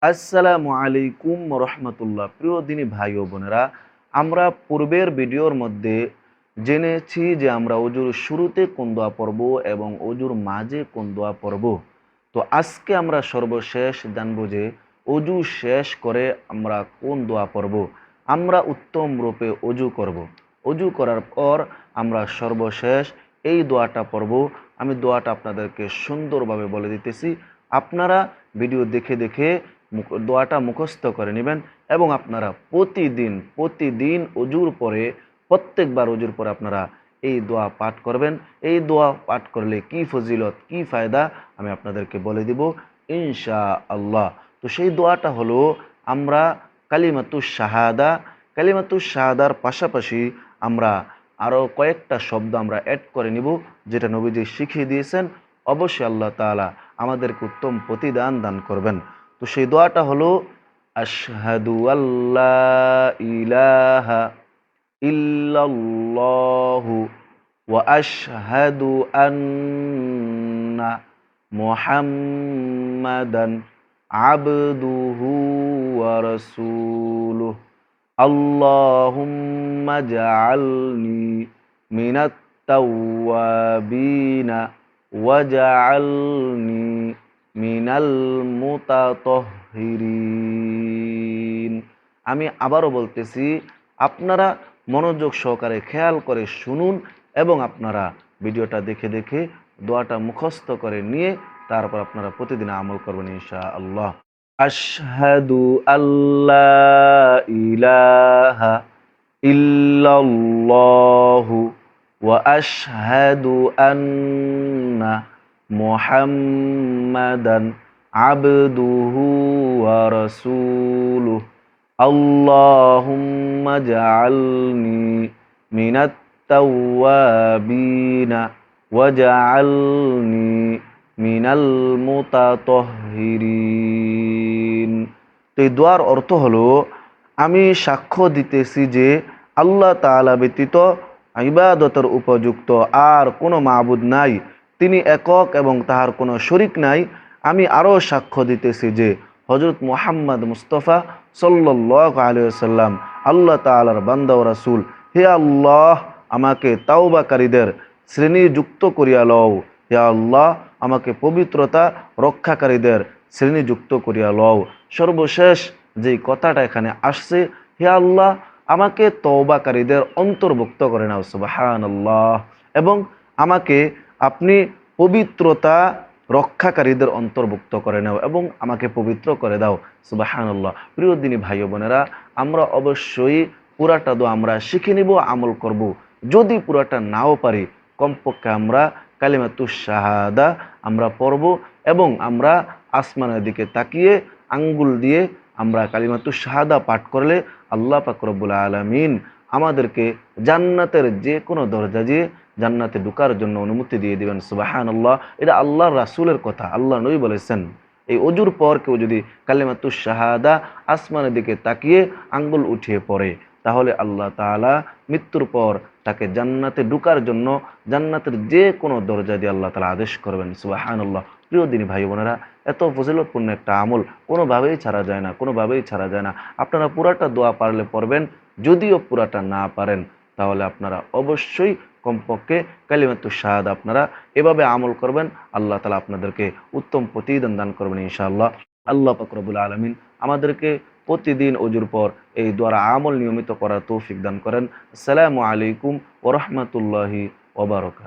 আসসালামু আলাইকুম রহমতুল্লাহ। প্রিয় দিনী ভাই ও বোনেরা, আমরা পূর্বের ভিডিওর মধ্যে জেনেছি যে আমরা অজুর শুরুতে কোন দোয়া পড়ব এবং অজুর মাঝে কোন দোয়া পড়ব। তো আজকে আমরা সর্বশেষ জানব যে অজু শেষ করে আমরা কোন দোয়া পড়ব। আমরা উত্তম রূপে অজু করব। অজু করার পর আমরা সর্বশেষ এই দোয়াটা পড়ব। আমি দোয়াটা আপনাদেরকে সুন্দরভাবে বলে দিতেছি, আপনারা ভিডিও দেখে দেখে দোয়াটা মুখস্থ করে নেবেন এবং আপনারা প্রতিদিন অজুর পরে, প্রত্যেকবার অজুর পরে আপনারা এই দোয়া পাঠ করবেন। এই দোয়া পাঠ করলে কি ফজিলত, কি ফায়দা আমি আপনাদেরকে বলে দিব ইনশা আল্লাহ। তো সেই দোয়াটা হলো, আমরা কালিমাতুশ শাহাদার পাশাপাশি আমরা আরও কয়েকটা শব্দ আমরা অ্যাড করে নিব, যেটা নবীজি শিখিয়ে দিয়েছেন। অবশ্যই আল্লাহ তাআলা আমাদেরকে উত্তম প্রতিদান দান করবেন। তো সেই দোয়াটা হলো, আশহাদু আল্লা ইলাহা ইল্লাল্লাহু ওয়া আশহাদু আন্না মুহাম্মাদান আবদুহু ওয়া রাসূলুহু আল্লাহুম্মা জাআলনি মিনাত তাওয়াবিনা ওয়াজআলনি মিনাল মুতাতাহহিরিন। আমি আবারও বলতেছি, আপনারা মনোযোগ সহকারে খেয়াল করে শুনুন এবং আপনারা ভিডিওটা দেখে দেখে দোয়াটা মুখস্থ করে নিয়ে তারপর আপনারা প্রতিদিন আমল করবেন ইনশাআল্লাহ। আশহাদু আল্লা ইলাহা ইল্লাল্লাহু ওয়া আশহাদু আন্না মুহাম্মাদান আবদুহু ওয়া রাসূলুহু আল্লাহুম্মা জাআলনি মিনাত তাওয়াবিনা ওয়াজআলনি মিনাল মুতাতাহহিরিন। তো এই দোয়ার অর্থ হলো, আমি সাক্ষ্য দিতেছি যে আল্লাহ তাআলা ব্যতীত ইবাদতের উপযুক্ত আর কোনো মাবুদ নাই, তিনি একক এবং তাহার কোনো শরিক নাই। আমি আরও সাক্ষ্য দিতেছি যে হযরত মুহাম্মদ মুস্তাফা সাল্লাল্লাহু আলাইহি ওয়াসাল্লাম আল্লাহ তাআলার বান্দা ও রাসূল। হে আল্লাহ, আমাকে তাওবাকারীদের শ্রেণীযুক্ত করিয়া লও। হে আল্লাহ, আমাকে পবিত্রতা রক্ষাকারীদের শ্রেণীযুক্ত করিয়া লও। সর্বশেষ যেই কথাটা এখানে আসছে, হে আল্লাহ, আমাকে তওবাকারীদের অন্তর্ভুক্ত করে নাও, সুবহানাল্লাহ, এবং আমাকে আপনি পবিত্রতা রক্ষাকারীদের অন্তর্ভুক্ত করে নাও এবং আমাকে পবিত্র করে দাও, সুবহানাল্লাহ। প্রিয় দিনী ভাই বোনেরা, আমরা অবশ্যই পুরাটা দোয়া আমরা শিখে নিব, আমল করব। যদি পুরাটা নাও পারি, কমপক্ষে আমরা কালিমাতুশ শাহাদা আমরা পড়ব এবং আমরা আসমানের দিকে তাকিয়ে আঙ্গুল দিয়ে আমরা কালিমাতুশ শাহাদা পাঠ করলে আল্লাহ পাক রব্বুল আলামিন আমাদেরকে জান্নাতের যে কোনো দরজা দিয়ে জান্নাতে ঢোকার জন্য অনুমতি দিয়ে দিবেন, সুবহানাল্লাহ। এটা আল্লাহর রাসূলের কথা, আল্লাহ নবী বলেছেন। এই অজুর পর কেউ যদি কালিমাতুশ শাহাদা আসমানের দিকে তাকিয়ে আঙ্গুল উঠিয়ে পড়ে, তাহলে আল্লাহ তাআলা মৃত্যুর পর তাকে জান্নাতে ঢোকার জন্য জান্নাতের যে কোনো দরজা দিয়ে আল্লাহ তাআলা আদেশ করবেন, সুবহানাল্লাহ। প্রিয় দিনী ভাই বোনেরা, এত ফজিলতপূর্ণ একটা আমল কোনোভাবেই ছাড়া যায় না। আপনারা পুরাটা দোয়া পারলে পড়বেন, যদিও পুরাটা না পারেন তাহলে আপনারা অবশ্যই কমপক্ষে কালিমাতুশ শাহাদা আপনারা এভাবে আমল করবেন। আল্লাহ তাআলা আপনাদেরকে উত্তম প্রতিদান দান করবেন ইনশাআল্লাহ। আল্লাহ পাক রব্বুল আলামিন আমাদেরকে প্রতিদিন অজুর পর এই দোয়ার আমল নিয়মিত করার তৌফিক দান করেন। আসসালামু আলাইকুম ওয়া রাহমাতুল্লাহি ওয়া বারাকাতুহু।